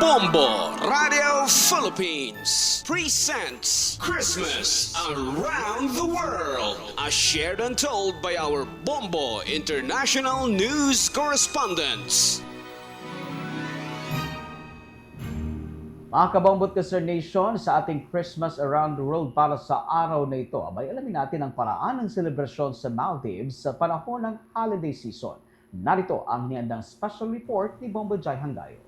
Bombo Radio Philippines presents Christmas Around the World, as shared and told by our Bombo International News Correspondents. Mga kabombot ka Sir Nation, sa ating Christmas Around the World para sa araw na ito, abay alamin natin ang paraan ng selebrasyon sa Maldives sa panahon ng holiday season. Narito ang niandang special report ni Bombo Jai Hangayo.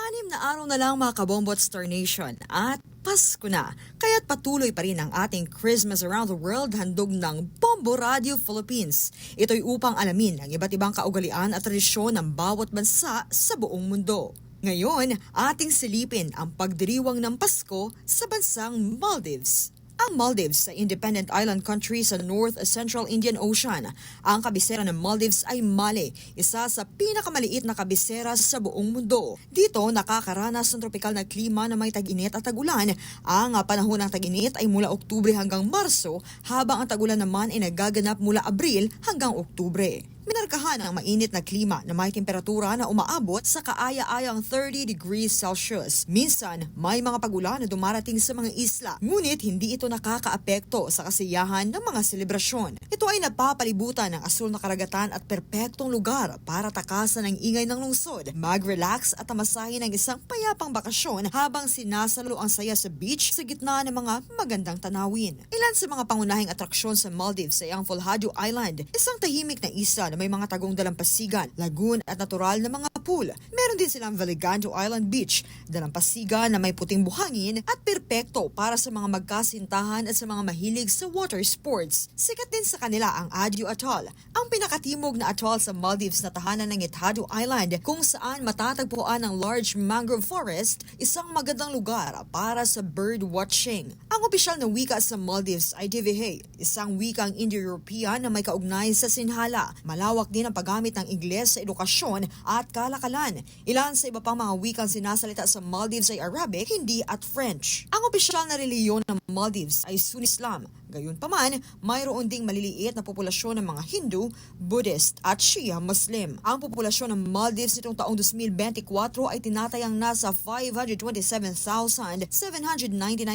6 na araw na lang mga kabombot Star Nation at Pasko na, kaya't patuloy pa rin ang ating Christmas Around the World handog ng Bombo Radio Philippines. Ito'y upang alamin ang iba't ibang kaugalian at tradisyon ng bawat bansa sa buong mundo. Ngayon, ating silipin ang pagdiriwang ng Pasko sa bansang Maldives. Ang Maldives ay independent island country sa North Central Indian Ocean. Ang kabisera ng Maldives ay Male, isa sa pinakamaliit na kabisera sa buong mundo. Dito nakakaranas ng tropikal na klima na may tag-init at tag-ulan. Ang panahon ng tag-init ay mula Oktubre hanggang Marso, habang ang tag-ulan naman ay nagaganap mula Abril hanggang Oktubre. Minarkahan ang mainit na klima na may temperatura na umaabot sa kaaya-ayang 30 degrees Celsius. Minsan, may mga pagulan na dumarating sa mga isla, ngunit hindi ito nakakaapekto sa kasiyahan ng mga selebrasyon. Ito ay napapalibutan ng asul na karagatan at perpektong lugar para takasan ang ingay ng lungsod, mag-relax at tamasahin ang isang payapang bakasyon habang sinasalo ang saya sa beach sa gitna ng mga magandang tanawin. Ilan sa mga pangunahing atraksyon sa Maldives ay ang Fulhado Island, isang tahimik na isla na may mga tagong dalampasigan, lagoon at natural na mga pool. Meron din silang Valiganjo Island Beach, dalampasigan na may puting buhangin at perpekto para sa mga magkasintahan at sa mga mahilig sa water sports. Sikat din sa kanila ang Adio Atoll, ang pinakatimog na atoll sa Maldives na tahanan ng Itado Island, kung saan matatagpuan ang large mangrove forest, isang magandang lugar para sa bird watching. Ang opisyal na wika sa Maldives ay Divehe, isang wikang Indo-European na may kaugnay sa sinhala. Malawak din ang paggamit ng Ingles sa edukasyon at kalakalan. Ilan sa iba pang mga wikang sinasalita sa Maldives ay Arabic, Hindi at French. Ang opisyal na reliyon ng Maldives ay Sunni Islam. Gayunpaman, mayroon ding maliliit na populasyon ng mga Hindu, Buddhist at Shia Muslim. Ang populasyon ng Maldives nitong taong 2024 ay tinatayang nasa 527,799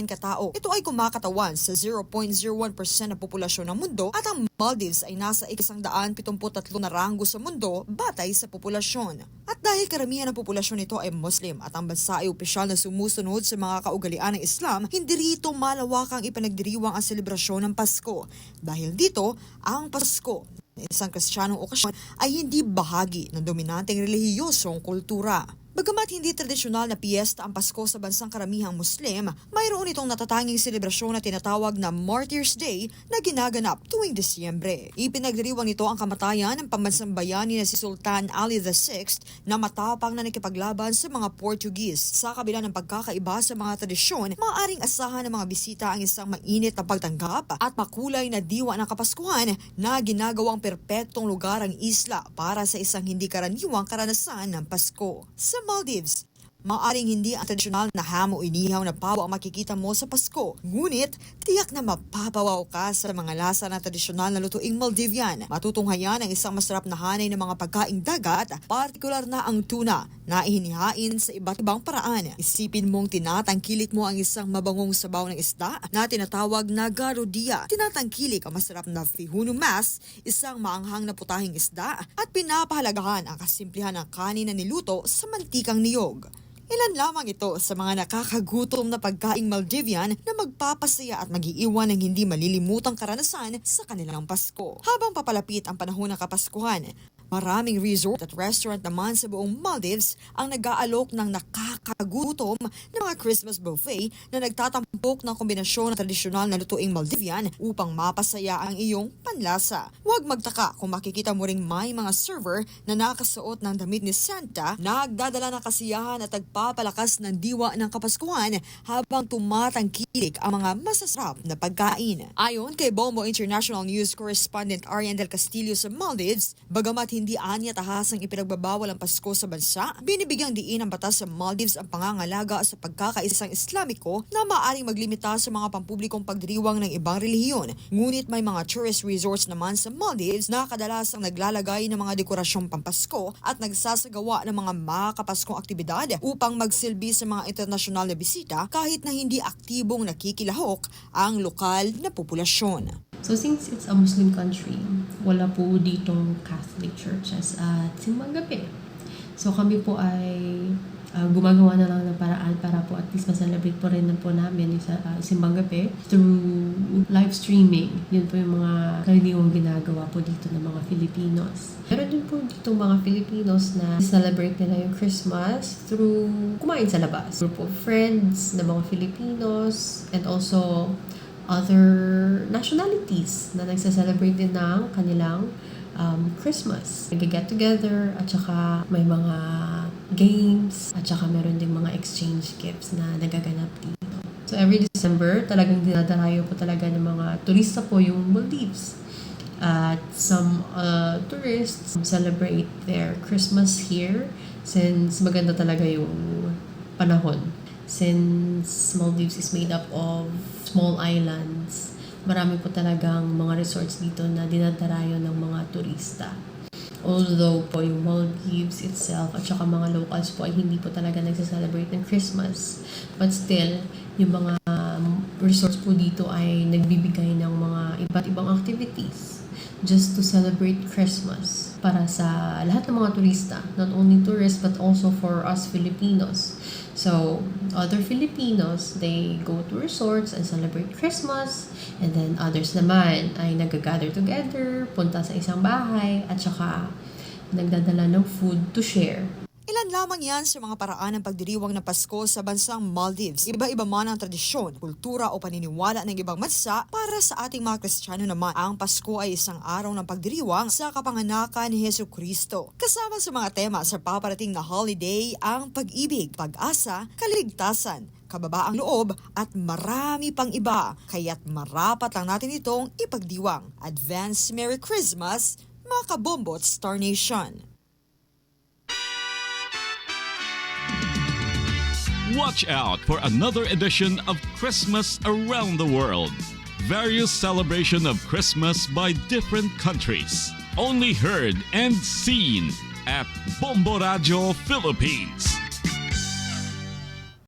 katao. Ito ay kumakatawan sa 0.01% ng populasyon ng mundo at ang Maldives ay nasa 173 na ranggo sa mundo batay sa populasyon. At dahil karamihan ng populasyon nito ay Muslim at ang bansa ay opisyal na sumusunod sa mga kaugalian ng Islam, hindi rito malawakang ipanagdiriwang ang selebrasyon ng Pasko. Dahil dito, ang Pasko, isang Kristiyanong okasyon, ay hindi bahagi ng dominanteng relihiyosong kultura. Bagamat hindi tradisyonal na piyesta ang Pasko sa bansang karamihang Muslim, mayroon itong natatanging selebrasyon na tinatawag na Martyrs' Day na ginaganap tuwing Disyembre. Ipinagdiriwang nito ang kamatayan ng pambansang bayani na si Sultan Ali VI na matapang na nakipaglaban sa mga Portuguese. Sa kabila ng pagkakaiba sa mga tradisyon, maaaring asahan ng mga bisita ang isang mainit na pagtanggap at makulay na diwa ng Kapaskuhan na ginagawang perpektong lugar ang isla para sa isang hindi karaniwang karanasan ng Pasko. Sa Maldives, maaaring hindi ang tradisyonal na ham o inihaw na pabo ang makikita mo sa Pasko. Ngunit, tiyak na mapapawaw ka sa mga lasa na tradisyonal na lutuing Maldivian. Matutunghayan ang isang masarap na hanay ng mga pagkaing dagat, partikular na ang tuna, na ihinihain sa iba't ibang paraan. Isipin mong tinatangkilik mo ang isang mabangong sabaw ng isda na tinatawag na garudia. Tinatangkilik ang masarap na fihunu mas, isang maanghang na putahing isda, at pinapahalagahan ang kasimplihan ng kanin na niluto sa mantikang niyog. Ilan lamang ito sa mga nakakagutom na pagkaing Maldivian na magpapasaya at mag-iiwan ng hindi malilimutang karanasan sa kanilang Pasko. Habang papalapit ang panahon ng Kapaskuhan, maraming resort at restaurant naman sa buong Maldives ang nag-aalok ng nakakagutom na mga Christmas buffet na nagtatampok ng kombinasyon ng tradisyonal na lutuing Maldivian upang mapasaya ang iyong panlasa. Huwag magtaka kung makikita mo ring may mga server na nakasuot ng damit ni Santa, nagdadala ng kasiyahan at nagpapalakas ng diwa ng Kapaskuhan habang tumatangkilik ang mga masasarap na pagkain. Ayon kay Bombo International News Correspondent Arian Del Castillo sa Maldives, bagamat hindi anya tahasang ipinagbabawal ang Pasko sa bansa, binibigyang diin ng batas sa Maldives ang pangangalaga sa pagkakaisang Islamiko na maaaring maglimita sa mga pampublikong pagdiriwang ng ibang relihiyon. Ngunit may mga tourist resorts naman sa Maldives na kadalasang naglalagay ng mga dekorasyong pampasko at nagsasagawa ng mga makapaskong aktibidad upang magsilbi sa mga internasyonal na bisita kahit na hindi aktibong nakikilahok ang lokal na populasyon. So since it's a Muslim country, wala po ditong Catholic churches at simbang gabi. So kami po ay gumagawa na lang ng paraan para po at least ma-celebrate po rin po namin sa simbang gabi through live streaming. Yun po yung mga karaniwang ginagawa po dito ng mga Filipinos. Pero din po dito mga Filipinos na celebrate nila yung Christmas through kumain sa labas. Group of friends na mga Filipinos and also other nationalities na nagsa-celebrate din ng kanilang Christmas. Nag-get together at saka may mga games at saka meron ding mga exchange gifts na nagaganap dito. So every December, talagang dinadarayo po talaga ng mga turista po yung Maldives. At some tourists celebrate their Christmas here since maganda talaga yung panahon. Since Maldives is made up of small islands, marami po talagang mga resorts dito na dinadarayo ng mga turista. Although po yung Maldives itself at saka mga locals po ay hindi po talaga nagsa-celebrate ng Christmas. But still, yung mga resorts po dito ay nagbibigay ng mga iba't ibang activities just to celebrate Christmas para sa lahat ng mga turista. Not only tourists but also for us Filipinos. So, other Filipinos, they go to resorts and celebrate Christmas. And then others naman ay nag-gather together, punta sa isang bahay, at saka nagdadala ng food to share. Ilan lamang yan sa mga paraan ng pagdiriwang ng Pasko sa bansang Maldives. Iba-iba man ang tradisyon, kultura o paniniwala ng ibang bansa. Para sa ating mga Kristiyano naman, ang Pasko ay isang araw ng pagdiriwang sa kapanganakan ni Jesucristo. Kasama sa mga tema sa paparating na holiday ang pag-ibig, pag-asa, kaligtasan, kababaang loob at marami pang iba. Kaya't marapat lang natin itong ipagdiwang. Advance Merry Christmas, mga kabombot Star Nation! Watch out for another edition of Christmas Around the World. Various celebration of Christmas by different countries. Only heard and seen at Bombo Radio Philippines.